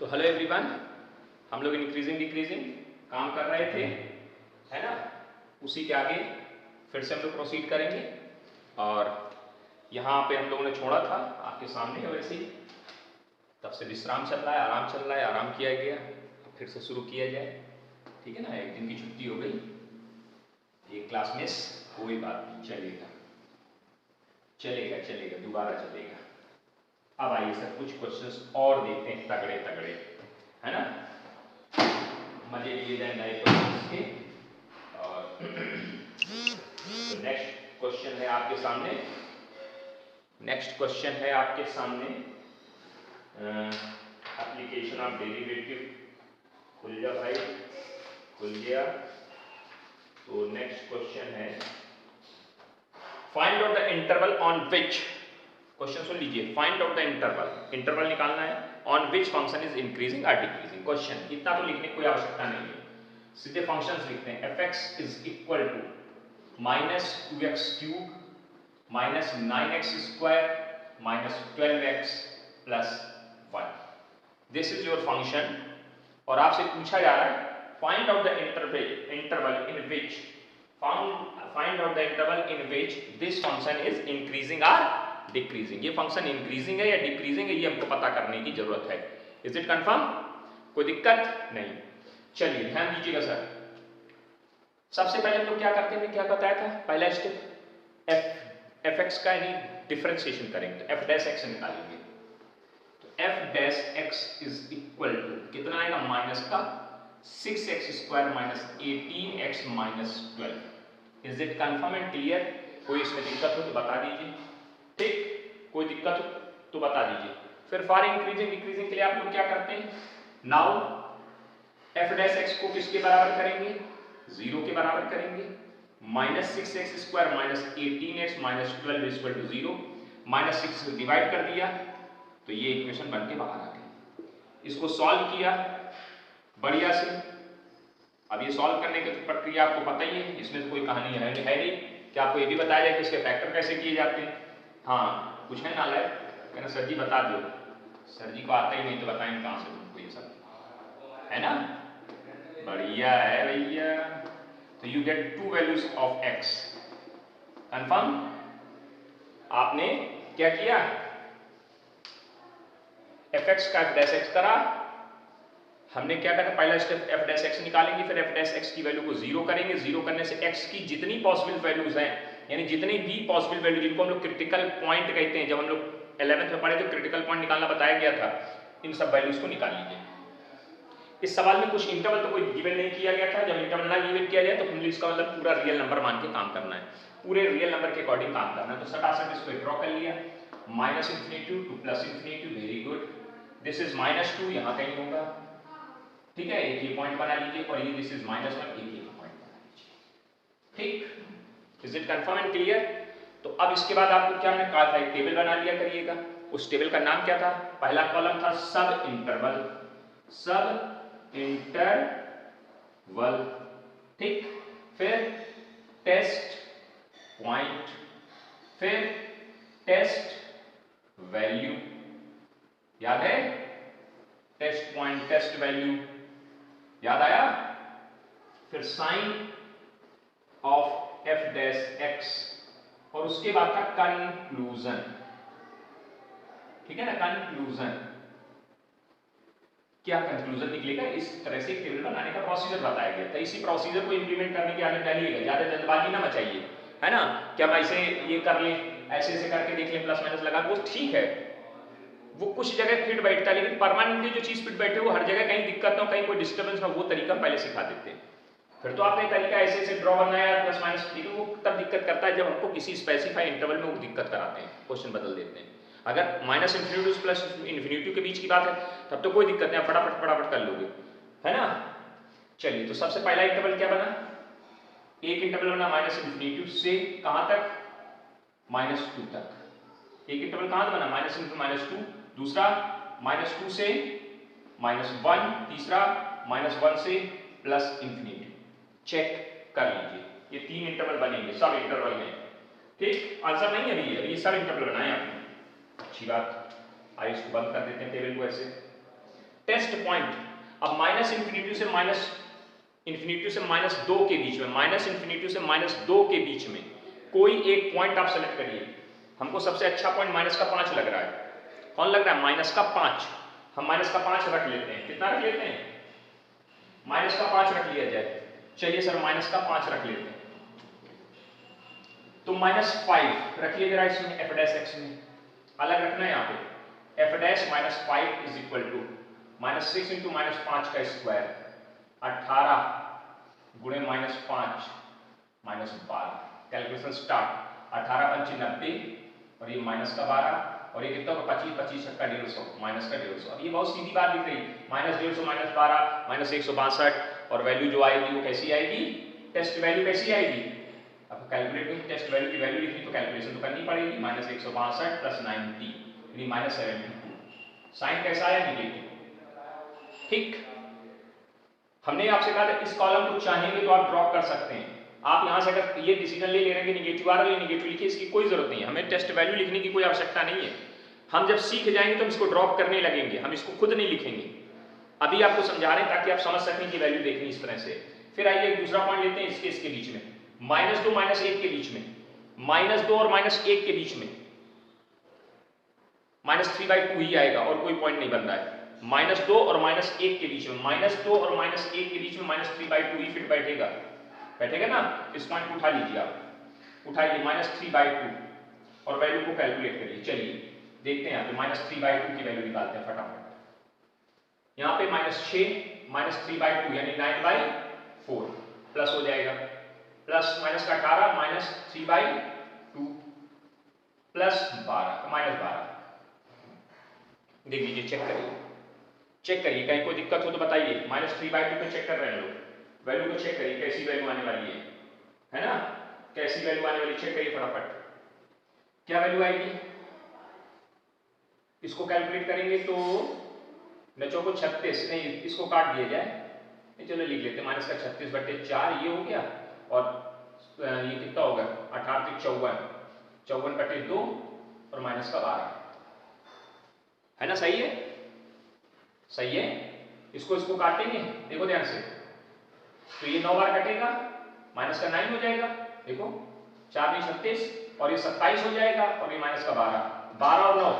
तो hello everyone, हम लोग इंक्रीजिंग डिक्रीजिंग काम कर रहे थे, है ना। उसी के आगे फिर से हम लोग प्रोसीड करेंगे और यहाँ पे हम लोगों ने छोड़ा था आपके सामने वैसे ही। तब से विश्राम चल रहा है, आराम चल रहा है, आराम किया गया, फिर से शुरू किया जाए, ठीक है ना। एक दिन की छुट्टी हो गई, एक क्लास मिस, कोई बात नहीं, चलेगा चलेगा चलेगा, दोबारा चलेगा। अब आइए सर कुछ क्वेश्चंस और देखते हैं, तगड़े तगड़े, है ना, मजे लिए जाए नए क्वेश्चंस के। और तो नेक्स्ट क्वेश्चन है आपके सामने, नेक्स्ट क्वेश्चन है आपके सामने एप्लीकेशन ऑफ डेरिवेटिव। खुल जा भाई, खुल गया। तो नेक्स्ट क्वेश्चन है find out the interval on which, question सुन लीजिए, find out the interval, interval निकालना है, on which function is increasing और डिक्रीजिंग। क्वेश्चन इतना तो लिखने की कोई आवश्यकता नहीं है, सीधे फंक्शंस लिखते हैं। fx is equal to minus 2x cube minus 9x square minus 12x plus 1, this is your function. और आपसे पूछा जा रहा है find out the interval in which, find out the interval in which this function is increasing और decreasing. ये function increasing है या डिक्रीजिंग है, ये हमको पता करने की जरूरत है। Is it confirm? कोई दिक्कत नहीं। चलिए ध्यान दीजिएगा सर, सबसे पहले हम लोग क्या करते हैं, क्या बताया था, पहला स्टेप एफ एक्स का यानी डिफरेंशिएशन करेंगे, तो एफ डैश एक्स निकालेंगे। तो f dash x is equal to कितना आएगा, माइनस का 6x square minus 18x minus 12। Is it confirm and clear? कोई इसमें दिक्कत हो तो बता दीजिए, ठीक, कोई दिक्कत हो तो बता दीजिए। फिर फॉर इंक्रीजिंग डिक्रीजिंग के लिए आप लोग क्या करते हैं, नाउ एफ डैश एक्स को किसके बराबर करेंगे, 0 के बराबर करेंगे। Minus 6x square minus 18x minus 12 equal to 0, minus 6 से डिवाइड कर दिया तो ये इक्वेशन बन के बाहर आ गई। इसको सॉल्व किया बढ़िया से। अब ये सॉल्व करने की प्रक्रिया आपको पता ही है, इसमें तो कोई कहानी है नहीं। क्या आपको ये भी बताया जाए कि इसके फैक्टर कैसे किए जाते हैं? हाँ, कुछ है ना लाइक, कहना सर जी बता दो, सर जी को आता ही नहीं तो बताएंगे कहाँ से तुमको ये सब, है ना। बढ़िया है भैया। तो you get 2 values of x, confirm. आपने क्या किया, fx का f डैश x करा, हमने क्या कहा, पहला स्टेप f डैश x निकालेंगे, फिर f डैश x की वैल्यू को 0 करेंगे। 0 करने से x की जितनी पॉसिबल वैल्यूज हैं, यानी जितनी भी पॉसिबल वैल्यू जिनको हम लोग क्रिटिकल पॉइंट कहते हैं, जब हम लोग 11th में पढ़े तो क्रिटिकल पॉइंट निकालना बताया गया था, इन सब वैल्यूज को निकाल लीजिए। इस सवाल में कुछ इंटरवल तो कोई गिवन नहीं किया गया था, जब इंटरवल ना गिवन किया जाए तो हम इसका मतलब पूरा रियल नंबर मान के काम करना है, पूरे रियल नंबर के अकॉर्डिंग काम करना है। तो सटासट इसको ड्रॉ कर लिया, minus infinity two plus infinity, very good. This is minus 2, यहाँ कहीं होगा, ठीक है, एक ये पॉइंट बना लीजिए, और ये दिस इज माइनस 1, एक ये पॉइंट बना लीजिए, ठीक। Is it confirm and clear? तो अब इसके बाद आपको क्या हमने कहा था, एक टेबल बना लिया करिएगा। उस टेबल का नाम क्या था, पहला कॉलम था सब इंटरवल, सब इंटरवल, ठीक। फिर टेस्ट पॉइंट, फिर टेस्ट वैल्यू, याद है, टेस्ट पॉइंट टेस्ट वैल्यू, याद आया। फिर sign of f dash x, और उसके बाद का कंक्लूजन, ठीक है ना, कंक्लूजन। क्या कंक्लूजन निकलेगा, इस तरह से एक टेबल बनाने का प्रोसीजर बताया गया था। इसी प्रोसीजर को इंप्लीमेंट करने की आदत डालिएगा, ज्यादा जल्दबाजी ना मचाइए, है ना। क्या हम ऐसे ये कर लें, ऐसे ऐसे करके देख लें, प्लस माइनस लगा, वो ठीक है, वो कुछ जगह फिट बैठता है, लेकिन परमानेंटली जो चीज फिट बैठे वो हर जगह कहीं दिक्कत ना हो, कहीं कोई डिस्टर्बेंस ना हो, वो तरीका पहले सिखा देते हैं। फिर तो आपने तरीका ऐसे ऐसे ड्रॉ बनाया प्लस माइनस, लेकिन वो तब दिक्कत करता है जब हमको किसी स्पेसिफाई इंटरवल में वो दिक्कत कराते हैं, क्वेश्चन बदल देते हैं। अगर माइनस इन्फिनिटी प्लस इन्फिनिटी के बीच की बात है तब तो कोई दिक्कत नहीं, फटाफट फटाफट कर लोगे, है ना। चलिए, तो सबसे पहला इंटरवल क्या बना, एक इंटरवल बना माइनस इन्फिनिटी से कहां तक, माइनस 2 तक। एक इंटरवल कहां बना, माइनस इनटू माइनस 2, दूसरा माइनस 2 से माइनस 1, तीसरा माइनस 1 से प्लस इन्फिनिटी। चेक कर लीजिए, ये 3 इंटरवल बनेंगे सब इंटरवल में, ठीक। आंसर नहीं है अभी, ये सब इंटरवल बनाए आपने, अच्छी बात। आइए इसको बंद कर देते हैं टेबल को ऐसे। टेस्ट पॉइंट, अब माइनस इन्फिनिटी से माइनस 2 के बीच में, माइनस इन्फिनिटी से माइनस 2 के बीच में कोई एक पॉइंट आप सेलेक्ट करिए। हमको सबसे अच्छा पॉइंट माइनस का 5 लग रहा है। कौन लग रहा है? माइनस का 5। हम माइनस का 5 रख लेते हैं। कितना रख लेते हैं? माइनस का 5 रख लिया जाए। चलिए सर माइनस का 5 रख लेते हैं, तो माइनस 5 रखिए जरा इसमें एफ डैश एक्स में, अलग रखना है यहाँ पे। F dash minus 5 is equal to minus 6 into minus 5 का स्क्वायर, 18 गुणे माइनस 5 माइनस 12। Calculation start. 18 पंच 90 और ये माइनस का 12 और ये कितना होगा? 25 25 का 150 माइनस का 150। अब ये बहुत सीधी बात दिख रही, माइनस 150 माइनस 12 माइनस 162 और वैल्यू जो आएगी वो कैसी आएगी? टेस्ट वैल्यू कैसी आएगी? अब कैलकुलेट में टेस्ट वैल्यू की वैल्यू लिखनी तो कैलकुलेशन तो करनी पड़ेगी। माइनस 162 प्लस 90 यानी माइनस 72। साइन कैसा आया? निगेटिव। ठीक, हमने आपसे कहा था इस कॉलम को चाहेंगे तो आप ड्रॉप कर सकते हैं। आप यहां से अगर ये डिसीजन ले रहे हैं कि निगेटिव आ रहा है, निगेटिव लिखिए, इसकी कोई जरूरत नहीं है, हमें टेस्ट वैल्यू लिखने की कोई आवश्यकता नहीं है। हम जब सीख जाएंगे तो हम इसको ड्रॉप करने लगेंगे, हम इसको खुद नहीं लिखेंगे। अभी आपको समझा रहे हैं ताकि आप समझ सकें कि वैल्यू देखनी इस तरह से। फिर आइए एक दूसरा पॉइंट लेते हैं इसके बीच में, माइनस 2 माइनस 1 के बीच में, माइनस 2 और माइनस 1 के बीच में माइनस 3/2 ही आएगा और कोई पॉइंट नहीं बन रहा है। माइनस 2 और माइनस 1 के बीच में, माइनस 2 और माइनस 1 के बीच में माइनस 3/2 ही फिट बैठेगा, बैठेगा ना? इस पॉइंट को उठा लीजिए आप, उठाइए माइनस 3/2 और वैल्यू को कैलकुलेट करिए। चलिए देखते हैं यहाँ पे माइनस 3/2 की वैल्यू निकालते हैं फटाफट। यहाँ पे माइनस 6 माइनस 3/2 यानी 9/4 प्लस हो जाएगा, प्लस माइनस का 18 माइनस 3/2 प्लस 12 माइनस 12। देख लीजिए, चेक करिए, चेक करिए, कहीं कोई दिक्कत हो तो बताइए। माइनस 3/2 पे चेक कर रहे हैं लोग, वैल्यू को चेक करिए कैसी वैल्यू आने वाली है ना? कैसी वैल्यू आने वाली चेक करिए फटाफट। क्या वैल्यू आएगी? इसको कैलकुलेट करेंगे तो नचो को 36 नहीं, इसको काट दिया जाए, चलो लिख लेते हैं माइनस का 36/4 ये हो गया और ये कितना होगा? 18 × 54 54/2 और माइनस का 12 है ना? सही है, सही है। इसको काटेंगे, देखो ध्यान से, तो ये 9 बार कटेगा, माइनस का 9 हो जाएगा, देखो 4 × 36 और ये 27 हो जाएगा और ये माइनस का 12 12 और 9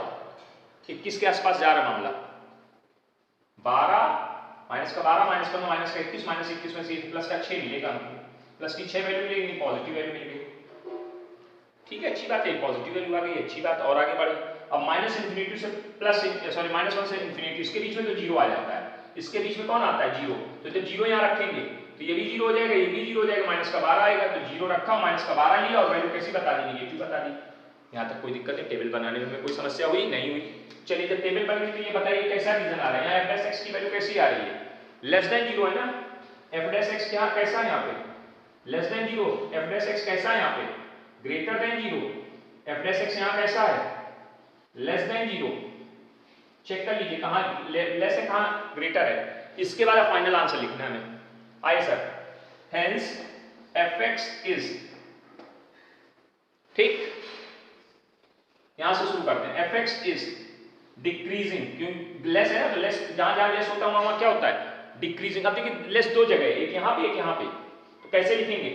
21 के आसपास जा रहा मामला। 12 माइनस का 12 माइनस का 9 माइनस का 21 माइनस 21 में से प्लस का 6 मिलेगा हमको, प्लस की 6 वैल्यू मिलेगी, पॉजिटिव वैल्यू मिल गई। ठीक है, अच्छी बात है, पॉजिटिव वैल्यू आ गई, अच्छी बात। और आगे बढ़े, अब माइनस इन्फिनिटी से प्लस सॉरी माइनस 1 से इन्फिनिटी, इसके बीच में तो जीरो आ जाता है, इसके बीच में कौन आता है? जीरो। तो जब जीरो यहाँ रखेंगे तो ये भी जीरो हो जाएगा, ये भी जीरो हो जाएगा, माइनस का 12 आएगा, तो जीरो रखा माइनस का 12 लिया और वैल्यू कैसी बता दी? निगेटिव बता दी। यहाँ तक कोई दिक्कत है? टेबल बनाने में कोई समस्या हुई? नहीं हुई। चलिए जब टेबल बन गई तो ये बताइए कैसा रीजन आ रहा है? यहाँ f' x की वैल्यू कैसी आ रही है? लेस देन जीरो है ना? f' x क्या कैसा है यहाँ पे? Less than zero. f' x कैसा है यहाँ पे? Greater than zero. f' x यहाँ कैसा है? Less than zero. चेक कर लीजिए कहाँ लेस है, कहाँ ग्रेटर है। इसके बाद फाइनल आंसर लिखना है हमें। आइए सर, हेंस fx इज, ठीक, यहां से शुरू करते हैं। fx इज डिक्रीजिंग, क्यों लेस है ना, तो लेस जहां लेस होता है वहां क्या होता है? डिक्रीजिंग। अब देखिए लेस दो जगह है, एक यहां पे एक यहां पे, तो कैसे लिखेंगे?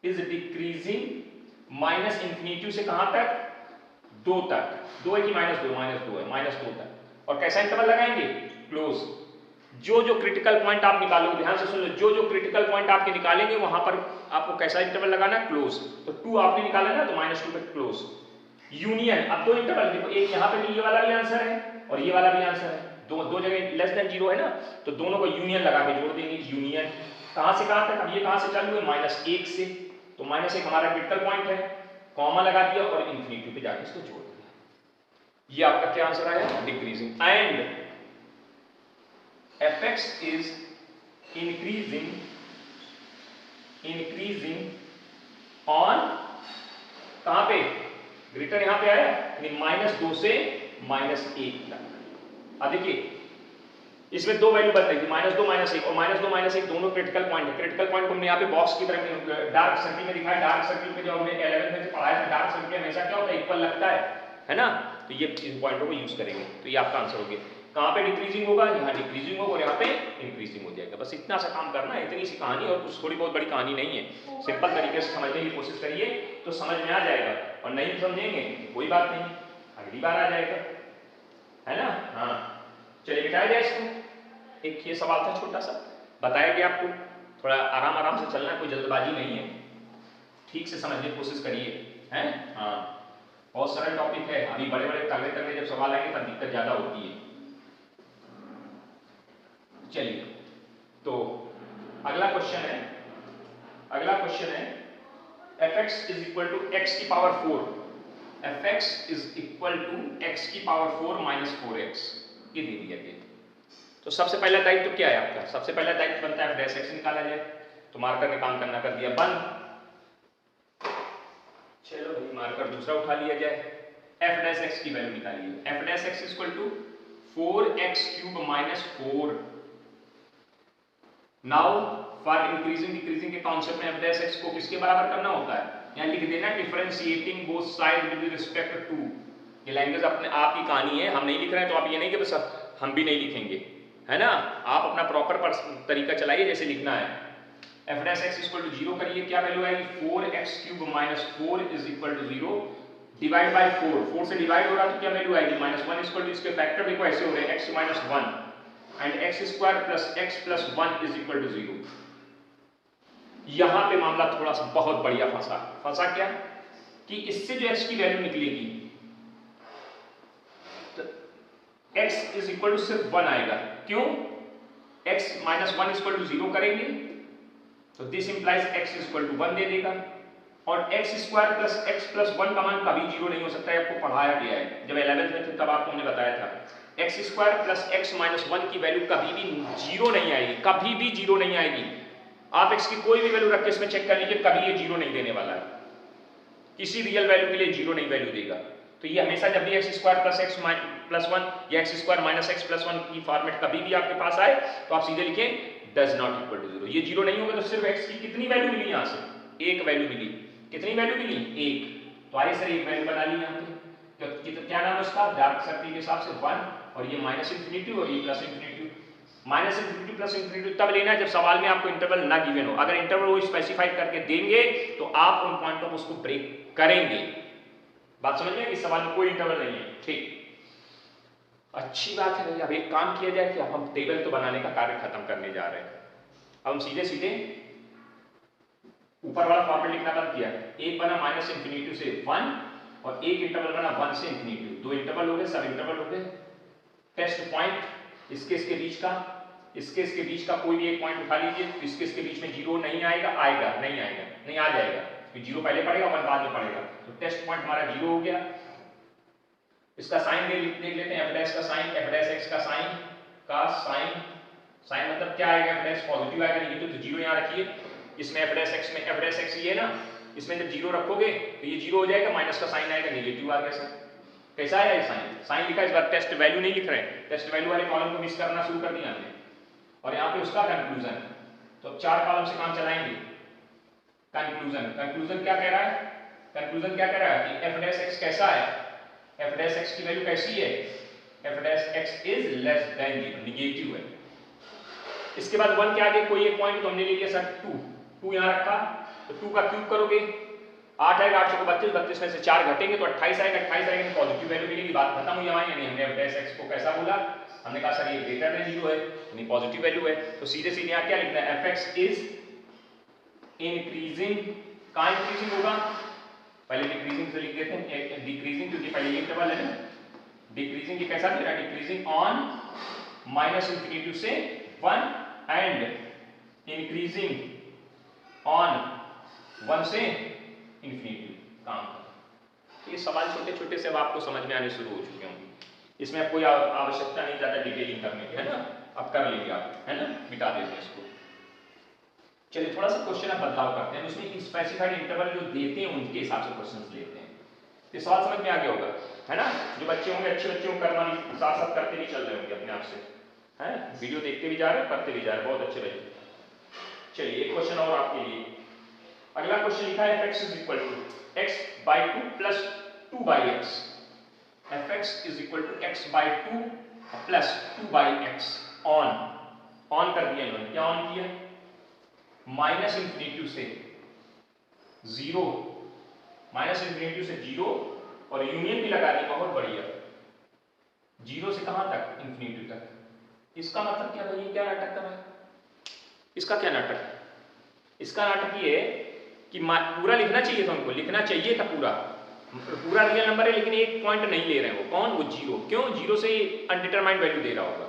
इज डिक्रीजिंग माइनस इंफिनिटी से कहां तक? 2 तक। 2 है कि -2? -2 है, -2 तक। और कैसा इंटरवल लगाएंगे? क्लोज। जो जो क्रिटिकल पॉइंट आप निकालोगे, ध्यान से सुन लो, जो जो क्रिटिकल पॉइंट आपके निकालेंगे वहां पर आपको कैसा इंटरवल लगाना है? क्लोज। तो 2 आपने निकाला ना, तो -2 पे क्लोज। यूनियन, अब दो इंटरवल देखो, एक यहां पे भी ये वाला भी आंसर है और ये वाला भी आंसर है, दो जगह लेस देन जीरो है ना, तो दोनों को यूनियन लगा के जोड़ देंगे। यूनियन कहां से कहां तक? अब ये कहां से चालू है? -1 से, तो -1 हमारा क्रिटिकल पॉइंट है, कॉमा लगा दिया और इंफिनिटी पे जाके इसको जोड़ दिया। ये आपका क्या आंसर आया? Decreasing. And fx is increasing on कहां पे? ग्रेटर यहां पे आया, यानी -2 से -1 तक। अब देखिए इसमें दो वैल्यू बन रही थी, -2 -1 और -2 -1 दोनों क्रिटिकल पॉइंट है। क्रिटिकल पॉइंट को हमने यहाँ पे बॉक्स की तरह डार्क सर्किल में दिखाया। डार्क सर्किल पे जब हमने 11th में पढ़ाया था, डार्क सर्किल हमेशा क्या होता है? इक्वल लगता है ना? तो ये इन पॉइंटों को यूज करेंगे, तो ये आपका आंसर हो गया। कहाँ पे डिक्रीजिंग होगा, यहाँ डिक्रीजिंग होगा और यहाँ पे इंक्रीजिंग हो जाएगा। बस इतना सा काम करना है, इतनी सी कहानी, और कुछ थोड़ी बहुत बड़ी कहानी नहीं है। सिंपल तरीके से समझने की कोशिश करिए तो समझ में आ जाएगा, और नहीं समझेंगे कोई बात नहीं, अगली बार आ जाएगा, है ना। हाँ चलिए बिठाया जाए इसको। एक ये सवाल था छोटा सा, बताया गया आपको, थोड़ा आराम आराम से चलना है, कोई जल्दबाजी नहीं है, ठीक से समझने की कोशिश करिए, हैं। हाँ बहुत सरल टॉपिक है, अभी बड़े बड़े तगड़े तगड़े जब सवाल आएंगे तब दिक्कत ज्यादा होती है। चलिए तो अगला क्वेश्चन है, fx is equal to x की power 4, fx is equal to x की पावर 4 माइनस 4x, ये दे दिया गया। तो सबसे पहला दायित्व तो क्या है आपका, सबसे पहला दायित्व बनता है f x निकाला जाए, तो मार्कर ने काम करना कर दिया बंद। चलो भाई मार्कर दूसरा उठा लिया जाए, f x की वैल्यू निकालिए, f x is equal to 4x cube minus 4। Now for increasing decreasing के कॉन्सेप्ट में f x को किसके बराबर करना होता है, यहाँ लिख देना differentiating both side with respect to. ये लैंग्वेज अपने आप की कहानी है, हम नहीं लिख रहे हैं, तो आप ये नहीं कि बस हम भी नहीं लिखेंगे, है ना। आप अपना प्रॉपर तरीका चलाइए जैसे लिखना है। f x इक्वल टू 0 करिए, क्या वैल्यू आएगी, 4x cube minus 4 is equal to 0, divide by 4 से डिवाइड हो रहा तो क्या वैल्यू आएगी, -1 इक्वल टू, इसके फैक्टर देखो ऐसे हो रहे हैं, x minus 1 and x square plus x plus 1 is equal to 0। यहां पे मामला थोड़ा सा बहुत बढ़िया फंसा क्या कि इससे जो x की वैल्यू निकलेगी तो x इज इक्वल टू सिर्फ 1 आएगा, क्यों, x माइनस 1 इक्वल टू 0 करेंगे तो this implies x equal to 1 दे देगा, और x square plus x plus 1 का मान कभी 0 नहीं हो सकता है, आपको पढ़ाया गया है जब 11th में थे तब आपको हमने बताया था। x square plus x minus 1 की वैल्यू कभी भी 0 नहीं आएगी, कभी भी 0 नहीं आएगी। आप x की कोई भी वैल्यू रख के इसमें चेक कर लीजिए, कभी ये 0 नहीं देने वाला है, किसी रियल वैल्यू के लिए 0 नहीं वैल्यू देगा। तो ये हमेशा जब भी x square plus x plus 1 या x square minus x plus 1 की फॉर्मेट कभी भी आपके पास आए तो आप सीधे लिखें डज नॉट इक्वल टू 0। ये 0 नहीं होगा तो सिर्फ x की कितनी वैल्यू मिली, यहाँ से एक वैल्यू मिली, कितनी वैल्यू मिली, एक, तो आइए सर एक वैल्यू बना ली यहाँ पे, तो क्या नाम है उसका, डार्क सर्किल के हिसाब से 1, और ये माइनस इंफिनिटी और ये plus infinity. Minus infinity plus infinity तब लेना है जब सवाल में आपको इंटरवल ना गिवन हो, अगर इंटरवल वो स्पेसिफाई करके देंगे तो आप उन पॉइंटों को उसको ब्रेक करेंगे। बात समझ में, इस सवाल में कोई इंटरवल नहीं है, ठीक, अच्छी बात है भाई। अब एक काम किया जाए कि हम टेबल तो बनाने का कार्य खत्म करने जा रहे हैं, अब हम सीधे सीधे ऊपर वाला फॉर्मूला लिखना बंद किया, एक बना माइनस इंफिनिटी से 1 और एक इंटरवल बना 1 से इंफिनिटी, दो इंटरवल हो गए, सब इंटरवल हो गए। टेस्ट पॉइंट इसके बीच का, इसके बीच का कोई भी एक पॉइंट उठा लीजिए, तो इसके बीच में 0 नहीं आएगा, आएगा नहीं आएगा, नहीं आ जाएगा, तो 0 पहले पड़ेगा 1 बाद में पड़ेगा, तो टेस्ट पॉइंट हमारा 0 हो गया। इसका साइन देख लेते हैं, f' का साइन, f' का साइन मतलब क्या आएगा, f' पॉजिटिव आएगा, नेगेटिव तो 0 यहाँ रखिए, इसमें f' ये ना, इसमें जब 0 रखोगे तो ये 0 हो जाएगा, माइनस का साइन आएगा, नेगेटिव आ गया सर। कैसा आया ये साइन लिखा, इस बार टेस्ट वैल्यू नहीं लिख रहे हैं, टेस्ट वैल्यू वाले कॉलम को मिस करना शुरू कर दिया हमने, और यहाँ पे उसका कंक्लूजन, तो अब 4 कॉलम से काम चलाएंगे। कंक्लूजन क्या कह रहा है, कंक्लूजन क्या कह रहा है कि f' कैसा है, f' की वैल्यू कैसी है, f' is less than 0, negative है। इसके बाद 1 के आगे कोई एक पॉइंट तो हमने ले लिया सर 2 यहाँ रखा, तो 2 का क्यूब करोगे 8 आएगा, 8 को 32, 32 में से 4 घटेंगे तो 28 आएगा, 28 आएगा तो पॉजिटिव वैल्यू मिलेगी, बात खत्म हुई हमारी। यानी हमने f' को कैसा बोला, हमने कहा सर ये ग्रेटर देन 0 है, यानी पॉजिटिव वैल्यू है, तो सीधे सीधे यहाँ क्या लिखना है, fx इज इंक्रीजिंग, कहाँ इंक्रीजिंग होगा, पहले डिक्रीजिंग से लिख देते हैं, डिक्रीजिंग क्योंकि पहले ये इंटरवल है ना, डिक्रीजिंग ये कैसा दे रहा है, डिक्रीजिंग ऑन माइनस इंफिनिटी से 1 एंड इंक्रीजिंग ऑन 1 से इंफिनिटी। काम ये सवाल छोटे छोटे से अब आपको समझ में आने शुरू हो चुके होंगे, इसमें अब कोई आवश्यकता नहीं ज्यादा डिटेलिंग करने की, है ना, अब कर लेंगे आप, है ना, मिटा देते हैं इसको। चलिए थोड़ा सा क्वेश्चन अब बदलाव करते हैं, उसमें स्पेसिफाइड इंटरवल जो देते हैं उनके हिसाब से क्वेश्चंस लेते हैं। ये सवाल समझ में आ गया होगा, है ना, जो बच्चे होंगे अच्छे बच्चे होंगे करवानी साथ साथ करते भी चल रहे होंगे अपने आप से, है, वीडियो देखते भी जा रहे हैं, करते भी जा रहे हैं, बहुत अच्छे बच्चे। चलिए एक क्वेश्चन और आपके लिए, अगला क्वेश्चन लिखा है f(x) = x/2 + 2/x। F x is equal to x by 2 plus 2 by x on कर दिया इन्होंने। क्या ऑन किया? माइनस इंफिनिटी से जीरो, माइनस इंफिनिटी से जीरो और यूनियन भी लगा दी, बहुत बढ़िया, जीरो से कहां तक? इंफिनिटी तक। इसका मतलब क्या भाई, क्या नाटक कर रहा है? इसका क्या नाटक है? इसका नाटक ये है कि पूरा लिखना चाहिए था उनको, लिखना चाहिए था पूरा रियल नंबर है, लेकिन एक पॉइंट नहीं ले रहे हैं वो। कौन? वो जीरो। क्यों? जीरो से अनडिटरमाइंड वैल्यू दे रहा होगा,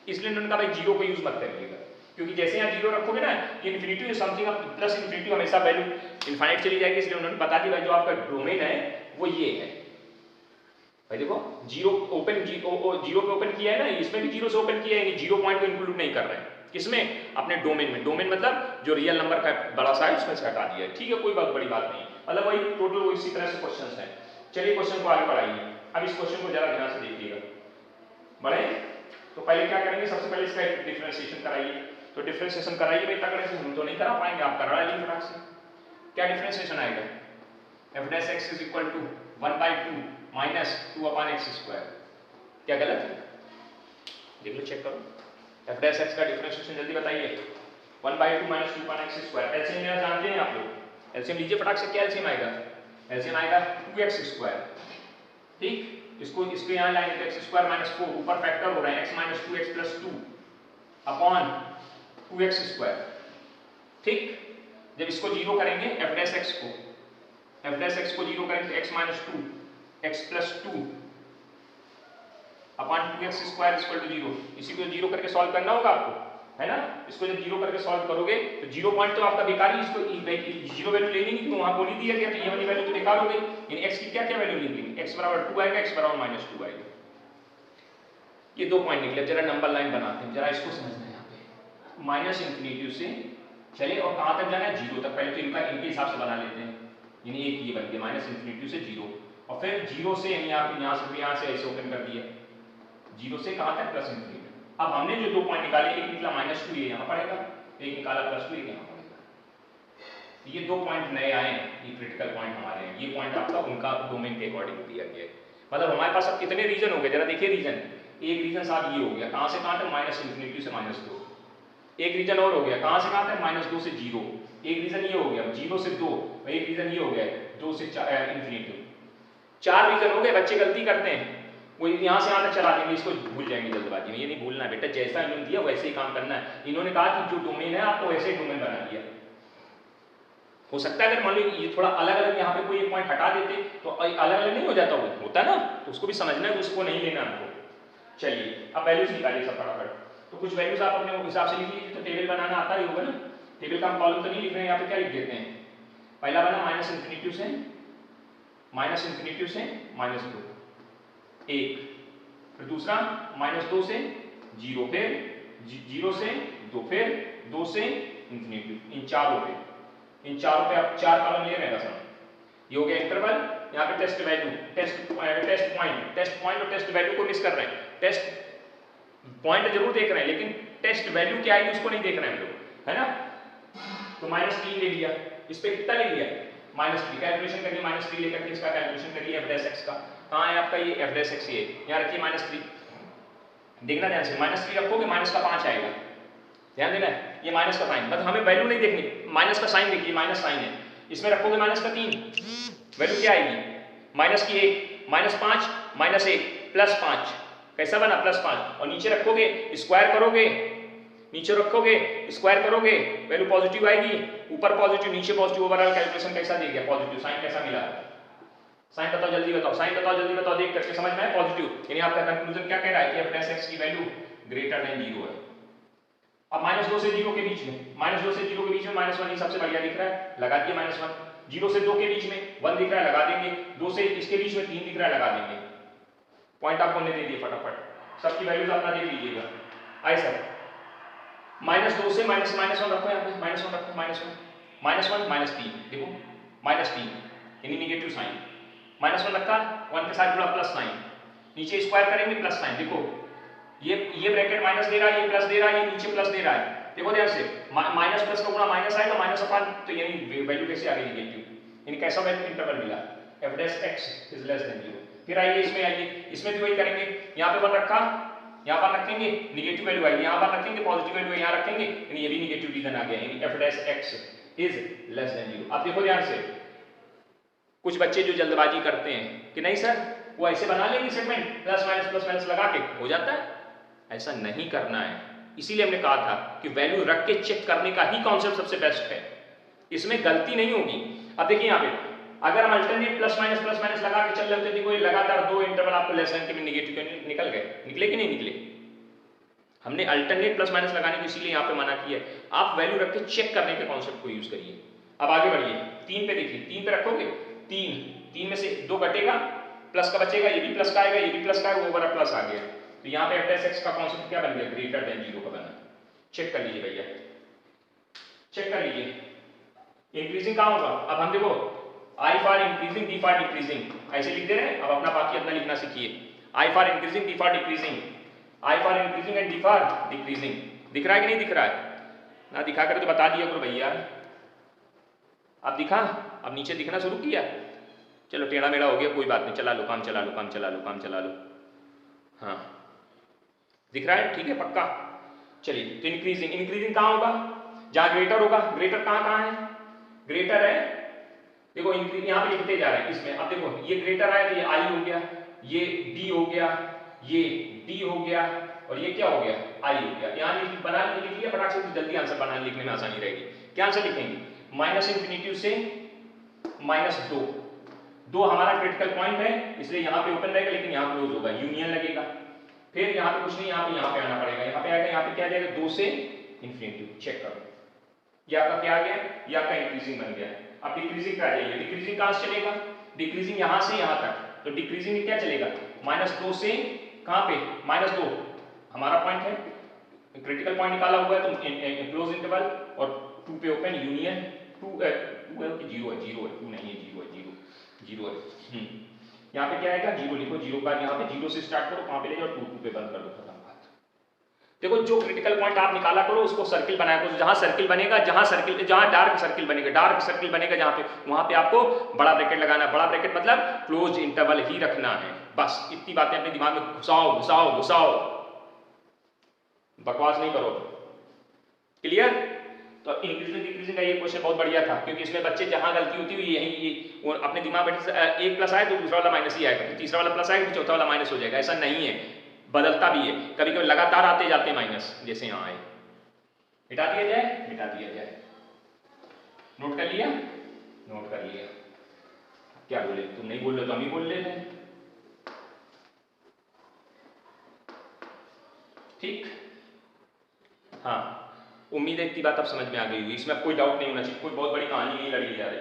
इसलिए उन्होंने कहा भाई जीरो को यूज मत करिएगा, क्योंकि जैसे यहाँ जीरो रखोगे ना, ये इन्फिनिटी समथिंग प्लस इन्फिनिटी हमेशा वैल्यू इनफाइनाइट चली जाएगी, इसलिए उन्होंने बता दी भाई जो आपका डोमेन है वो ये है। भाई देखो जीरो ओपन, जीरो पे ओपन किया है ना, इसमें भी जीरो से ओपन किया है, जीरो पॉइंट को इंक्लूड नहीं कर रहे हैं। किसमें? अपने डोमेन में। डोमेन मतलब जो रियल नंबर का बड़ा सा है उसमें से हटा दिया है। ठीक है, कोई बहुत बड़ी बात नहीं, मतलब वही टोटल वो इसी तरह से क्वेश्चंस हैं। चलिए क्वेश्चन को आगे बढ़ाइए। अब इस क्वेश्चन को जरा ध्यान से देखिएगा। बढ़े तो पहले क्या करेंगे, सबसे पहले इसका डिफरेंशिएशन कराइए। तो डिफरेंशिएशन कराइए भाई तगड़े से, हम तो नहीं करा पाएंगे, आप करा लीजिए फटाक से। क्या डिफरेंशिएशन आएगा? F dash x is equal to 1/2 minus 2/x²। क्या गलत है? देख लो, चेक करो। एफ डैश एक्स का डिफरेंशिएशन जल्दी बताइए। 1/2 माइनस 2/x²। एलसीएम लेना जानते हैं आप लोग? एलसीएम लीजिए फटाक से। क्या एलसीएम आएगा? एलसीएम आएगा 2x²। ठीक, इसको यहाँ लाएंगे तो x² माइनस 4, ऊपर फैक्टर हो रहा है x minus 2x plus 2 upon 2x²। ठीक, जब इसको जीरो करेंगे एफ डैश एक्स को जीरो करेंगे तो x minus 2 x plus 2 upon 2x² equal to 0। इसी को जीरो करके सॉल्व करना होगा आपको, है ना? इसको जब जीरो करके सॉल्व करोगे तो जीरो पॉइंट तो आपका बेकार ही, इसको जीरो वैल्यू लेनी नहीं, तो वहां बोल ही दिया गया, तो ये वाली वैल्यू तो बेकार हो गई। यानी x की क्या क्या वैल्यू लेंगे? x बराबर 2 आएगा, x बराबर माइनस 2 आएगा। ये दो पॉइंट निकले। जरा नंबर लाइन बनाते हैं, जरा इसको समझना है। यहाँ पे माइनस इंफिनिटी से चलिए और कहां तक जाना है? जीरो तक। पहले तो इनके हिसाब से बना लेते हैं। यानी एक ये बन गया माइनस इंफिनिटी से जीरो, और फिर जीरो से यानी आप यहाँ से ऐसे ओपन कर दिया, जीरो से कहां तक? Plus infinity. अब हमने जो दो पॉइंट निकाले, एक निकला -2, ये यहाँ पड़ेगा, एक निकाला +2, ये यहाँ पड़ेगा। ये दो पॉइंट नए आए हैं, ये क्रिटिकल पॉइंट हमारे हैं। ये पॉइंट आपका उनका डोमेन के अकॉर्डिंग दिया गया है। मतलब हमारे पास अब कितने रीजन हो गए, जरा देखिए रीजन। एक रीजन साहब ये हो गया, कहां से कहां तक? माइनस इंफिनिटी से -2। एक रीजन और हो गया, कहां से कहां तक? -2 से 0। एक रीजन ये हो गया 0 से 2, और एक रीजन ये हो गया 2 से इंफिनिटी। 4 रीजन हो गए। बच्चे गलती करते हैं, वो यहाँ से यहाँ तक चला देंगे, इसको भूल जाएंगे जल्दबाजी में। ये नहीं भूलना है बेटा, जैसा इन्होंने दिया वैसे ही काम करना है। इन्होंने कहा कि जो डोमेन है आपको वैसे ही डोमेन बना दिया। हो सकता है अगर मान लो ये थोड़ा अलग अलग यहाँ पे कोई एक पॉइंट हटा देते तो अलग अलग नहीं हो जाता, वो होता ना, तो उसको भी समझना है, उसको नहीं लेना हमको। चलिए अब वैल्यूज निकालिए सब फटाफट। तो कुछ वैल्यूज आप अपने हिसाब से लिख लीजिए। तो टेबल बनाना आता ही होगा ना, टेबल का हम कॉलम तो नहीं लिख रहे हैं, यहाँ पे क्या लिख देते हैं? पहला बना माइनस इंफिनिटी से -2 1, फिर दूसरा -2 से 0, फिर 0 से 2, फिर 2 से इंफिनिटी। इन चारों पे आप 4 कॉलम ले रहे हैं दरअसल। ये हो गया इंटरवल। यहाँ पे टेस्ट वैल्यू, टेस्ट पॉइंट और टेस्ट वैल्यू को मिस कर रहे हैं। टेस्ट पॉइंट जरूर देख रहे हैं, लेकिन टेस्ट वैल्यू क्या आएगी उसको नहीं देख रहे हैं हम लोग, है ना? तो -3 ले लिया। इस पे कितना ले लिया? -3। कैलकुलेशन करिए, -3 लेकर के इसका कैलकुलेशन करिए एफ डैश एक्स का। कहाँ है आपका ये एफ डैश एक्स? ये यहाँ रखिए -3। देखना ध्यान से, -3 रखोगे माइनस का 5 आएगा। ध्यान देना है, ये माइनस का साइन, मतलब हमें वैल्यू नहीं देखनी, माइनस का साइन देखिए, माइनस साइन है। इसमें रखोगे -3, वैल्यू क्या आएगी? -1, -5, -1, +5। कैसा बना? +5। और नीचे रखोगे, स्क्वायर करोगे, नीचे रखोगे स्क्वायर करोगे, वैल्यू पॉजिटिव आएगी। ऊपर पॉजिटिव, नीचे पॉजिटिव। ओवरऑल कैलकुलेशन कैसा दे गया? पॉजिटिव। साइन कैसा मिला? साइन बताओ जल्दी बताओ, साइन बताओ जल्दी बताओ, देख करके समझ में आया? पॉजिटिव। यानी आपका कंक्लूजन क्या कह रहा है कि एफ डैश एक्स की वैल्यू ग्रेटर देन 0 है। अब -2 से 0 के बीच में, -2 से 0 के बीच में -1 ही सबसे बढ़िया दिख रहा है, लगा दिए -1। 0 से 2 के बीच में 1 दिख रहा है, लगा देंगे। 2 से इसके बीच में 3 दिख रहा है, लगा देंगे। पॉइंट आपको हमने दे दिए, फटाफट सबकी वैल्यूज अपना देख लीजिएगा। आए सर, -2 से -1 रखो, यहाँ पे -1 रखो, -1 -3, देखो -3 यानी निगेटिव साइन। -1 रखा, 1 के साथ जुड़ा +9, नीचे स्क्वायर करेंगे +9। देखो ये ब्रैकेट माइनस दे रहा है, ये प्लस दे रहा है, ये नीचे प्लस दे रहा है। देखो ध्यान से, माइनस प्लस का गुणा माइनस आएगा, माइनस अपान, तो यानी वैल्यू कैसे आ गई? नेगेटिव। यानी कैसा वैल्यू? इंटरवल मिला, F dash x is less than 0। फिर आइए इसमें, आइए इसमें भी वही करेंगे, यहाँ पे 1 रखा, यहाँ पर रखेंगे निगेटिव वैल्यू आएगी, यहाँ पर रखेंगे पॉजिटिव वैल्यू यहाँ रखेंगे, यानी ये भी निगेटिव रीजन आ गया, यानी f dash x is less than 0। अब देखो ध्यान से, कुछ बच्चे जो जल्दबाजी करते हैं कि नहीं सर वो ऐसे बना लेंगे सेगमेंट प्लस माइनस लगा के हो जाता है, ऐसा नहीं करना है। इसीलिए हमने कहा था कि वैल्यू रख के चेक करने का ही कॉन्सेप्ट सबसे बेस्ट है, इसमें गलती नहीं होगी। अब देखिए यहाँ पे अगर हम अल्टरनेट प्लस माइनस लगा के चल रहे होते, देखो ये लगातार 2 इंटरवल आपको लेस देन के भी निगेटिव निकल गए, निकले कि नहीं निकले? हमने अल्टरनेट प्लस माइनस लगाने को इसीलिए यहाँ पे मना किया है, आप वैल्यू रख के चेक करने के कॉन्सेप्ट को यूज करिए। अब आगे बढ़िए, 3 पे देखिए, 3 पे रखोगे, 3 में से 2 घटेगा, प्लस का बचेगा, ये भी प्लस का आएगा, ये भी प्लस का आएगा, ओवर प्लस आ गया, तो यहाँ पे f डैश x का कॉन्सेप्ट क्या बन गया? ग्रेटर देन 0 का बना। चेक कर लीजिए भैया, चेक कर लीजिए, इंक्रीजिंग कहाँ होगा? अब हम देखो I for increasing, D for decreasing, ऐसे लिख दे रहे हैं। अब अपना बाकी अपना लिखना सीखिए, I for increasing, D for decreasing, I for increasing and D for decreasing. दिख रहा है कि नहीं दिख रहा है? ना दिखा कर तो बता दिया करो भैया। अब दिखा, अब नीचे दिखना शुरू किया, चलो टेढ़ा मेढ़ा हो गया, कोई बात नहीं, चला लो काम, चला लो काम, चला लो काम, चला लो। हाँ दिख रहा है, ठीक है पक्का। चलिए तो इंक्रीजिंग, इंक्रीजिंग कहाँ होगा? जहाँ ग्रेटर होगा। ग्रेटर कहाँ है? ग्रेटर है, देखो इंक्रीज यहाँ पे लिखते जा रहे हैं इसमें। अब देखो ये ग्रेटर आया तो ये I हो गया, ये D हो गया, ये D हो गया, और ये क्या हो गया? I हो गया। यहाँ बना लिख लिया फटाक से, जल्दी आंसर बनाने लिखने में आसानी रहेगी। क्या आंसर लिखेंगे? माइनस इंफिनिटी से -2, 2 हमारा क्रिटिकल पॉइंट है, इसलिए यहाँ पे ओपन रहेगा लेकिन यहाँ क्लोज होगा, यूनियन लगेगा। फिर यहाँ पे कुछ नहीं, यहाँ पे आना पड़ेगा, यहाँ पे आएगा, यहाँ पे क्या आ जाएगा? 2 से इंफिनिटी। चेक करो, ये आपका क्या आ गया? ये आपका इंक्रीजिंग बन गया। अब डिक्रीजिंग पे आ जाइए, डिक्रीजिंग कहाँ से चलेगा? डिक्रीजिंग यहाँ से यहाँ तक, तो डिक्रीजिंग में क्या चलेगा? -2 से कहाँ पे? -2 हमारा पॉइंट है, क्रिटिकल पॉइंट निकाला हुआ है, तो क्लोज इंटरवल और 2 पे ओपन यूनियन। 2 है कि 0 है? 0 है, 2 नहीं है, 0 है, 0 है। यहाँ पे क्या आएगा? 0 लिखो, 0 का यहाँ पे 0 से स्टार्ट करो, कहाँ पे ले जाओ? 2 पे बंद कर दो, खत्म बात। देखो जो क्रिटिकल पॉइंट आप निकाला करो उसको सर्किल बनाया करो, जहां सर्किल बनेगा, जहां डार्क सर्किल बनेगा जहां पे, वहां पे आपको बड़ा ब्रैकेट लगाना है। बड़ा ब्रैकेट मतलब क्लोज इंटरवल ही रखना है, बस इतनी बातें अपने दिमाग में घुसाओ, बकवास नहीं करो। क्लियर? तो इंक्रीजिंग डिक्रीजिंग का ये क्वेश्चन बहुत बढ़िया था, क्योंकि इसमें बच्चे जहां गलती होती है यही वो अपने दिमाग में एक प्लस आए तो दूसरा वाला माइनस ही आएगा, तीसरा वाला प्लस आएगा तो चौथा वाला माइनस हो जाएगा। ऐसा नहीं है, बदलता भी है, कभी कभी लगातार आते जाते माइनस, जैसे यहाँ आए। मिटा दिया जाए। नोट कर लिया? नोट कर लिया। क्या बोले? तुम नहीं बोल रहे तो हम ही बोल लेते हैं। ठीक, हाँ उम्मीद है इतनी बात अब समझ में आ गई होगी, इसमें अब कोई डाउट नहीं होना चाहिए, कोई बहुत बड़ी कहानी नहीं लड़ी जा रही,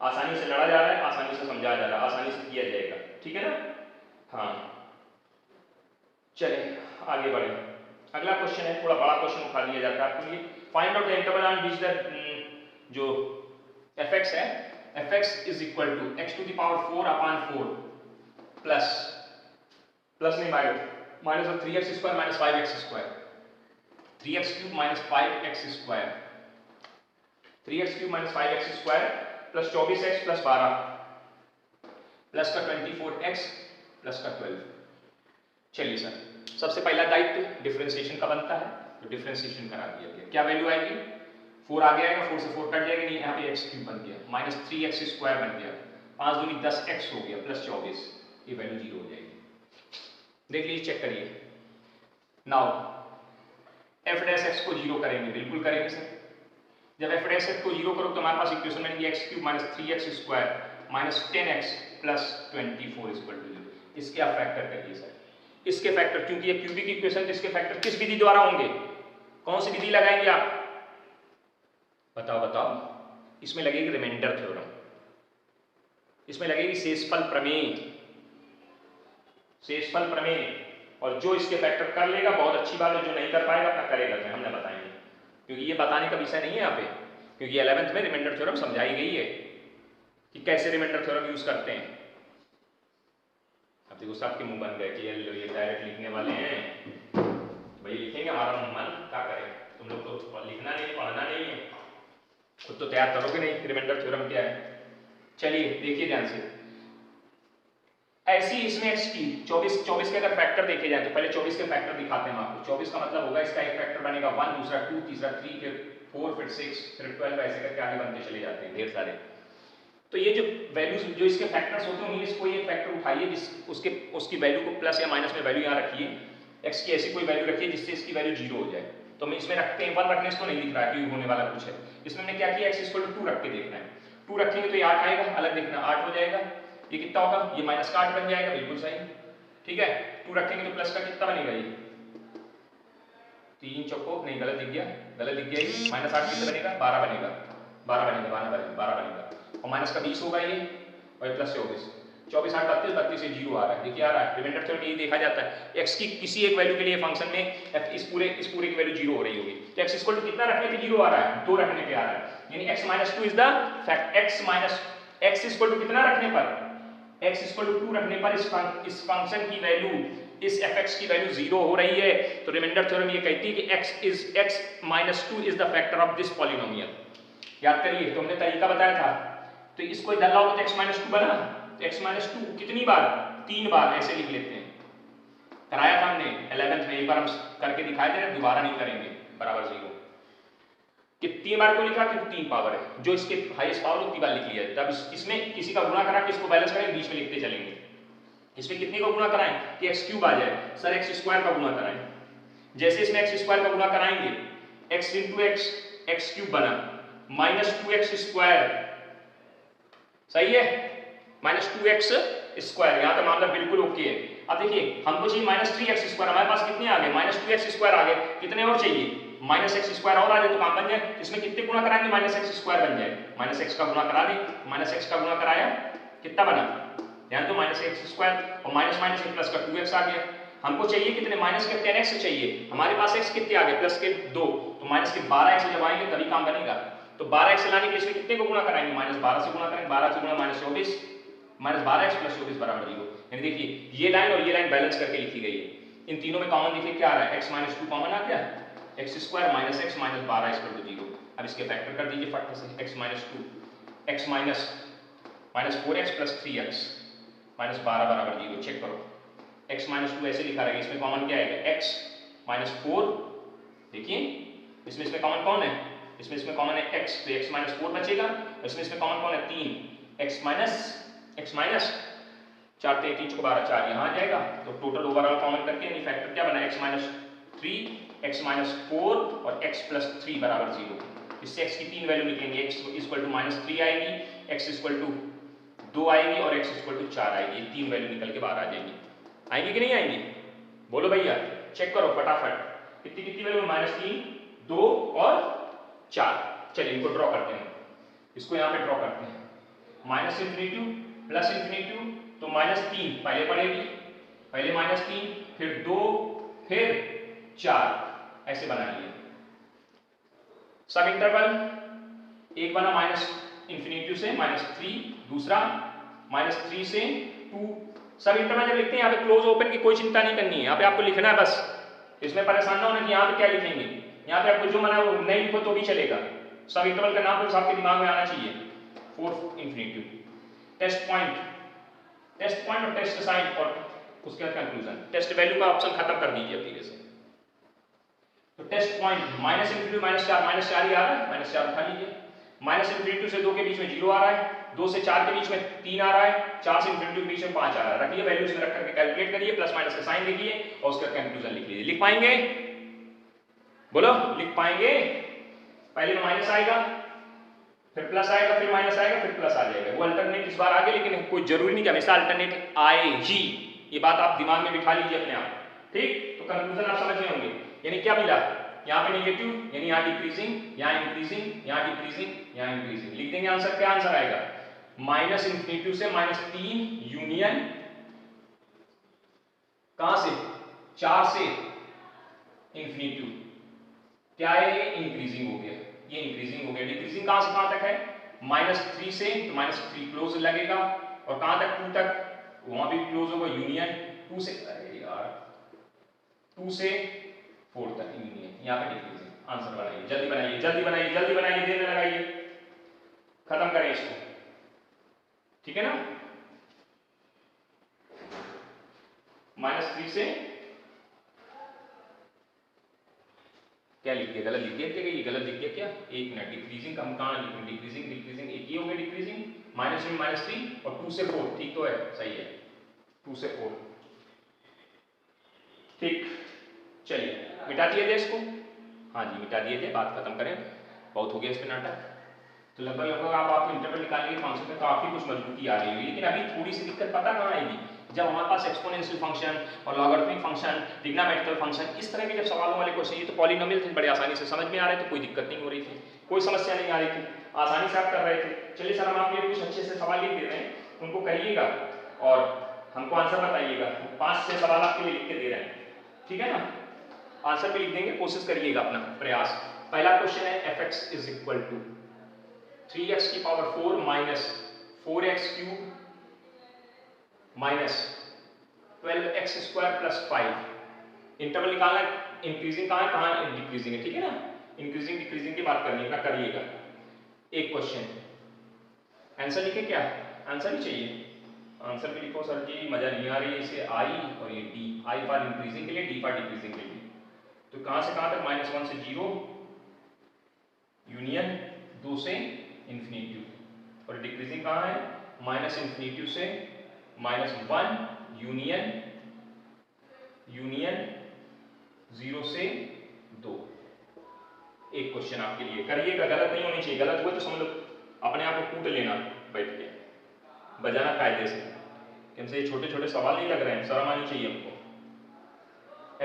आसानी से लड़ा जा रहा है, आसानी से समझाया जा रहा है, आसानी से किया जाएगा। ठीक है ना? हाँ चले आगे बढ़े। अगला क्वेश्चन है, थोड़ा बड़ा क्वेश्चन उठा लिया जाता है आपके लिए। Find out the interval on which the जो fx है, fx is equal to x to the power 4/4 plus नहीं minus of 3x square minus 5x square, 3x cube minus 5x square, 3x cube minus 5x square plus 24x plus 12 plus का 24x plus का 12। चलिए sir, सबसे पहला दायित्व differentiation का बनता है, तो डिफरेंशिएशन करा दिया गया। क्या वैल्यू आएगी? 4 आगे आएगा, 4 से 4 कट जाएगा, नहीं यहाँ पे x क्यूब बन गया, माइनस 3x स्क्वायर बन गया, 5 दूनी 10x हो गया प्लस 24, ये वैल्यू 0 हो जाएगी। देख लीजिए, चेक करिए। नाउ f डैश x को 0 करेंगे, बिल्कुल करेंगे सर। जब f डैश x को 0 करो तो हमारे पास इक्वेशन बनेगी x cube minus 3x square minus 10x plus 24 equal to 0। इसके आप फैक्टर करिए सर, इसके फैक्टर, क्योंकि ये क्यूबिक इक्वेशन, इसके फैक्टर किस विधि द्वारा होंगे? कौन सी विधि लगाएंगे आप? बताओ। इसमें लगेगी रिमाइंडर थ्योरम, इसमें लगेगी शेषफल प्रमेय, और जो इसके फैक्टर कर लेगा बहुत अच्छी बात है, जो नहीं कर पाएगा अपना करेगा, हमने बताएंगे, क्योंकि ये बताने का विषय नहीं है यहाँ पे, क्योंकि 11th में रिमाइंडर थ्योरम समझाई गई है कि कैसे रिमाइंडर थ्योरम यूज करते हैं। अब देखो सबके मुंह बन गए कि ये डायरेक्ट लिखने वाले हैं, भाई लिखेंगे, हमारा मन क्या करें, तुम लोग तो लिखना नहीं, पढ़ना नहीं है, खुद तो तैयार करोगे नहीं रिमाइंडर थ्योरम क्या है। चलिए देखिए ध्यान से, ऐसी इसमें x की 24 के अगर फैक्टर देखे जाए तो पहले 24 के फैक्टर दिखाते हैं आपको। 24 का मतलब होगा इसका एक फैक्टर बनेगा 1, दूसरा 2, तीसरा 3, फिर 4, फिर 6, फिर 12, ऐसे करके आगे बनते चले जाते हैं ढेर सारे। तो ये जो वैल्यूज जो इसके फैक्टर्स होते हैं उन्हीं से कोई एक फैक्टर उठाइए जिस उसकी वैल्यू को प्लस या माइनस में वैल्यू यहाँ रखिए, x की ऐसी कोई वैल्यू रखिए जिससे इसकी वैल्यू 0 हो जाए। तो मैं इसमें रखते हैं 1 रखने से तो नहीं दिख रहा है कि होने वाला कुछ है। इसमें हमने क्या किया, x 2 रख के देखना है। 2 रखेंगे तो ये 8 आएगा, अलग देखना 8 हो जाएगा। ये कितना होगा, ये माइनस का 8 बन जाएगा, बिल्कुल सही। ठीक है, 2 रखेंगे तो प्लस का कितना बनेगा, ये 3 चौको नहीं, गलत दिख गया, गलत दिख गया। ये माइनस 8 कितना बनेगा, 12 बनेगा, 12 बनेगा, 12 बनेगा। और माइनस का 20 होगा ये, और प्लस 24, 24 8 32, 32 से 0 आ रहा है। देखिए आ रहा है, रिमाइंडर थ्योरम में यही देखा जाता है। x की किसी एक वैल्यू के लिए फंक्शन में इस पूरे की वैल्यू 0 हो रही होगी, तो x इक्वल टू कितना रखने पे 0 आ रहा है, 2 रखने पे आ रहा है। यानी x - 2 is the fact, x equal to कितना रखने पर, x इक्वल टू 2 रखने पर इस फंक्शन की वैल्यू, इस fx की वैल्यू 0 हो रही है। तो रिमाइंडर थ्योरम ये कहती है कि x - 2 is the factor of this polynomial. याद करिए, तो हमने तरीका बताया था। तो इसको इधर लाओ तो x - 2 बना, तो x - 2 कितनी बार, 3 बार ऐसे लिख लेते हैं। कराया था हमने 11th में, एक बार हम करके दिखाए थे, दोबारा नहीं करेंगे, बराबर 0। कि 3 बार क्यों लिखा, क्योंकि 3 पावर है, जो इसके हाईएस्ट पावर उतनी बार लिख लिया है। तब इसमें किसी का गुणा करा के इसको बैलेंस करेंगे, बीच में लिखते चलेंगे। इसमें कितने को गुणा कराएं कि x³ आ जाए, सर x² का गुणा कराएं। जैसे इसमें x² का गुणा कराएंगे, x × x, x³ बना, -2x², सही है, -2x²। यहां तक मामला बिल्कुल ओके है। अब देखिए हमको चाहिए -3x², हमारे पास कितने आ गए, -2x² आ गए, कितने और चाहिए, -x² और आ जाए तो काम बन जाए। इसमें कितने गुणा कराएंगे, -x² बन जाए, -x का गुणा करा दें, -x का गुणा कराया, कितना बना, ध्यान दो, -x² और माइनस माइनस प्लस का 2x आ गया। हमको चाहिए कितने, माइनस के 10x चाहिए, हमारे पास x कितने आ गए, प्लस के 2, तो माइनस के 12x जब आएंगे तभी काम बनेगा। तो 12x लाने के लिए इसमें कितने को गुणा कराएंगे, -12 से गुणा करेंगे, 12 से गुणा -24, -12x + 24 बराबर 0। यानी देखिए ये लाइन और ये लाइन बैलेंस करके लिखी गई है। इन तीनों में कॉमन देखिए क्या आ रहा है, x - 2 कॉमन आ गया, x² - x - 12 = 0। अब इसके फैक्टर कर दीजिए फट से, x - 2, x -4x + 3x -12 बराबर 0। चेक करो, x - 2 ऐसे लिखा रहेगा, इसमें कॉमन क्या आएगा, x - 4, देखिए इसमें कॉमन कौन है, इसमें कॉमन है x, तो x - 4 बचेगा। इसमें कॉमन कौन है, 3, x - 4 3 3 12 4 यहाँ आ जाएगा। तो टोटल ओवरऑल कॉमन करके यानी फैक्टर क्या बना, x - 3, x - 4 और x + 3 बराबर 0। इससे x की 3 वैल्यू निकलेंगे, x = -3 आएगी, x = 2 आएगी और x = 4 आएगी। ये 3 वैल्यू निकल के बाहर आ जाएंगी। आएंगी कि नहीं आएंगी, बोलो भैया, चेक करो फटाफट, कितनी कितनी वैल्यू, -3, 2 और 4। चलिए इनको ड्रॉ करते हैं, इसको यहाँ पे ड्रॉ करते हैं, -∞ +∞, तो -3 पहले पड़ेगी, पहले -3, फिर 2, फिर 4, ऐसे बना लिए। सब इंटरवल एक बना -∞ से -3, दूसरा -3 से 2। सब इंटरवल जब लिखते हैं यहाँ पे क्लोज ओपन की कोई चिंता नहीं करनी है, यहाँ पे आपको लिखना है बस, इसमें परेशान ना होना कि यहाँ पे क्या लिखेंगे। यहाँ पे आपको जो मना वो नहीं लिखो तो भी चलेगा, सब इंटरवल का नाम तो आपके दिमाग में आना चाहिए। 4∞, टेस्ट पॉइंट और टेस्ट साइन और उसके बाद कंक्लूजन। टेस्ट वैल्यू का ऑप्शन खत्म कर दीजिए धीरे से। तो टेस्ट पॉइंट -∞ -4 ही आ रहा है, -4 उठा लीजिए। -∞ से 2 के बीच में 0 आ रहा है, 2 से 4 के बीच में 3 आ रहा है, 4 से ∞ के बीच में 5 आ रहा है। रखिए वैल्यूज में रख करके कैलकुलेट करिए, प्लस माइनस का साइन लिखिए और उसका कंक्लूजन लिख लीजिए। लिख पाएंगे, बोलो लिख पाएंगे। पहले माइनस आएगा, फिर प्लस आएगा, फिर माइनस आएगा, फिर प्लस आ जाएगा। वो अल्टरनेट इस बार आगे, लेकिन कोई जरूरी नहीं कि हमेशा अल्टरनेट आए ही, ये बात आप दिमाग में बिठा लीजिए अपने आप, ठीक। तो कंक्लूजन आप समझ गए होंगे। यानी क्या मिला, यहाँ पे नेगेटिव, यानी यहाँ डिक्रीजिंग, यहाँ इंक्रीजिंग, यहाँ डिक्रीजिंग, यहाँ इंक्रीजिंग। लिख देंगे आंसर, क्या आंसर आएगा, -∞ से -3 यूनियन कहां से, 4 से ∞, क्या है ये, इंक्रीजिंग हो गया, ये इंक्रीजिंग हो गया। डिक्रीजिंग कहां से कहां तक है, -3 से, तो -3 क्लोज लगेगा, और कहां तक, 2 तक, वहां भी क्लोज होगा, यूनियन 2 से, अरे यार 2 से 4 तक यूनियन, यहाँ पे डिक्रीजिंग। आंसर बनाइए, जल्दी बनाइए, जल्दी बनाइए, जल्दी बनाइए, देर में लगाइए, खत्म करें इसको, ठीक है ना। -3 से क्या लिख दिया, गलत लिख दिया क्या, ये गलत लिख दिया क्या, एक मिनट, डिक्रीजिंग हम कहाँ लिखेंगे, डिक्रीजिंग डिक्रीजिंग, एक ये हो गया डिक्रीजिंग, -3 और 2 से 4, ठीक तो है, सही है, 2 से 4, ठीक। चलिए मिटा दिए थे इसको, हाँ जी मिटा दिए थे, बात खत्म करें, बहुत हो गया इस पे नाटक। तो लगभग लगभग आपको इंटरवल निकालने के फंक्शन में काफी कुछ मजबूती आ रही है, लेकिन अभी थोड़ी सी दिक्कत पता कहाँ आएगी, जब हमारे पास एक्सपोनेंशियल फंक्शन और लॉगरिथमिक फंक्शन, ट्रिग्नोमेट्रिकल फंक्शन, इस तरह के जब सवालों वाले क्वेश्चन, ये तो पॉलिनोमियल थे, बड़े आसानी से समझ में आ रहे थे, कोई दिक्कत नहीं हो रही थी, कोई समस्या नहीं आ रही थी, आसानी से आप कर रहे थे। चलिए सर हम आपके लिए कुछ अच्छे से सवाल लिख दे रहे हैं, उनको कहिएगा और हमको आंसर बताइएगा, 5-6 सवाल आपके लिए लिख के दे रहे हैं, ठीक है ना, आंसर भी लिख देंगे, कोशिश करिएगा अपना प्रयास। पहला क्वेश्चन है fx is equal to 3x की power 4 minus 4x cube minus 12x square plus 5। Interval निकालना है, इंक्रीजिंग कहाँ है, कहाँ है, डिक्रीजिंग है, ठीक है ना, इंक्रीजिंग डिक्रीजिंग की बात करनी है, करिएगा। एक क्वेश्चन आंसर लिखे, क्या आंसर ही चाहिए, आंसर भी लिखो सर जी, मजा नहीं आ रही है इसे, आई और ये डी, आई फॉर इंक्रीजिंग के लिए, डी फॉर डिक्रीजिंग के लिए, तो कहां से कहां तक, -1 से 0 यूनियन 2 से इंफिनिटी, और डिक्रीजिंग कहां है, -∞ से -1 यूनियन 0 से 2। एक क्वेश्चन आपके लिए, करिएगा, गलत नहीं होनी चाहिए, गलत हुआ तो समझ लो अपने आप को कूट लेना बैठ के, बजाना कायदे से, हमसे ये छोटे छोटे सवाल नहीं लग रहे हैं, शर्म आनी चाहिए हमको।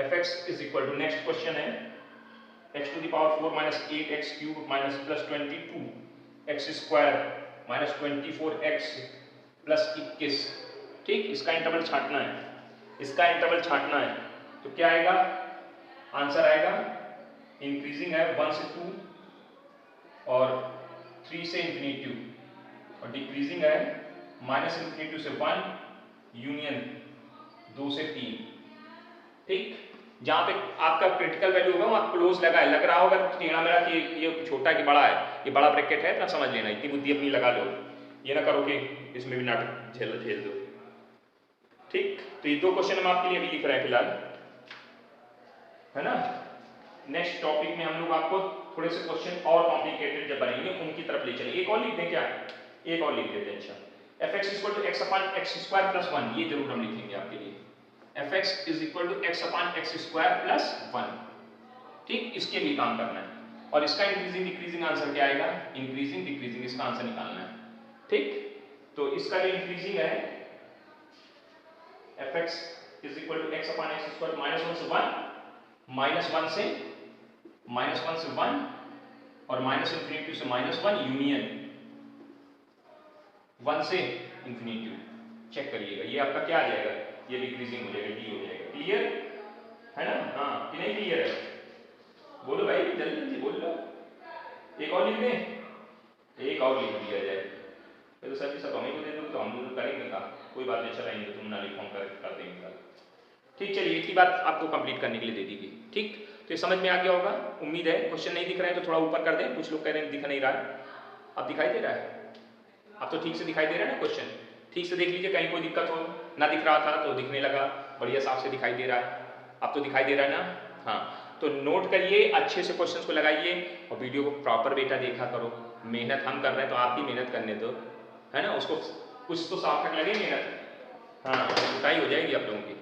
fx is equal to, next question है x to the power 4 minus 8x cube minus plus 22x square minus 24x plus 21, ठीक, इसका इंटरवल छांटना है, इसका इंटरवल छांटना है, तो क्या आएगा, आंसर आएगा इंक्रीजिंग है 1 से 2 और 3 से इंफिनिटी, और डिक्रीजिंग है -∞ से 1 यूनियन 2 से 3, ठीक। जहां पे आपका क्रिटिकल वैल्यू होगा वहां क्लोज लगा है, लग रहा होगा टेढ़ा मेढ़ा कि ये छोटा कि बड़ा है, ये बड़ा ब्रैकेट है, इतना समझ लेना, इतनी बुद्धि अपनी लगा लो, ये ना करो कि इसमें भी नाटक झेल दो, ठीक। तो ये 2 क्वेश्चन हम आपके लिए अभी लिख रहे हैं फिलहाल, है ना। नेक्स्ट टॉपिक में हम लोग आपको थोड़े से क्वेश्चन और कॉम्प्लिकेटेड जब बनेंगे उनकी तरफ ले चलिए। एक और लिख दें क्या, एक और लिख देते हैं, अच्छा, fx equal to x upon x square plus 1, ये जरूर हम लिखेंगे आपके लिए, fx is equal to x upon x square plus 1, ठीक, इसके लिए काम करना है, और इसका इंक्रीजिंग डिक्रीजिंग आंसर क्या आएगा, इंक्रीजिंग डिक्रीजिंग, इसका आंसर निकालना है, ठीक। तो इसका जो इंक्रीजिंग है fx is equal to x upon x square -1 से 1, -1 से 1 और -∞ से -1 यूनियन 1 से इंफिनिटी, चेक करिएगा, ये आपका क्या आ जाएगा, ये डिक्रीजिंग हो जाएगा, डी हो जाएगा, क्लियर है ना, हाँ कि नहीं क्लियर है, बोलो भाई जल्दी जल्दी बोल लो, एक और लिख दें, एक और लिख दिया जाए, तो सर जी सब हमें को दे दो तो हम लोग करेंगे का, कोई बात नहीं, चलाएंगे तो तुम ना लिखो कर देंगे, ठीक। चलिए एक ही बात आपको कंप्लीट करने के लिए दे दी गई, ठीक। तो ये समझ में आ गया होगा, उम्मीद है। क्वेश्चन नहीं दिख रहा है तो थोड़ा ऊपर कर दें, कुछ लोग कह रहे हैं दिख नहीं रहा है, अब दिखाई दे रहा है, अब तो ठीक से दिखाई दे रहा है ना, क्वेश्चन ठीक से देख लीजिए, कहीं कोई दिक्कत हो, ना दिख रहा था तो दिखने लगा, बढ़िया साफ से दिखाई दे रहा है, अब तो दिखाई दे रहा है ना, हाँ। तो नोट करिए, अच्छे से क्वेश्चंस को लगाइए और वीडियो को प्रॉपर बेटा देखा करो, मेहनत हम कर रहे हैं तो आप भी मेहनत करने दो, है ना, उसको कुछ तो सार्थक लगे मेहनत, हाँ, उठाई हो जाएगी आप लोगों की।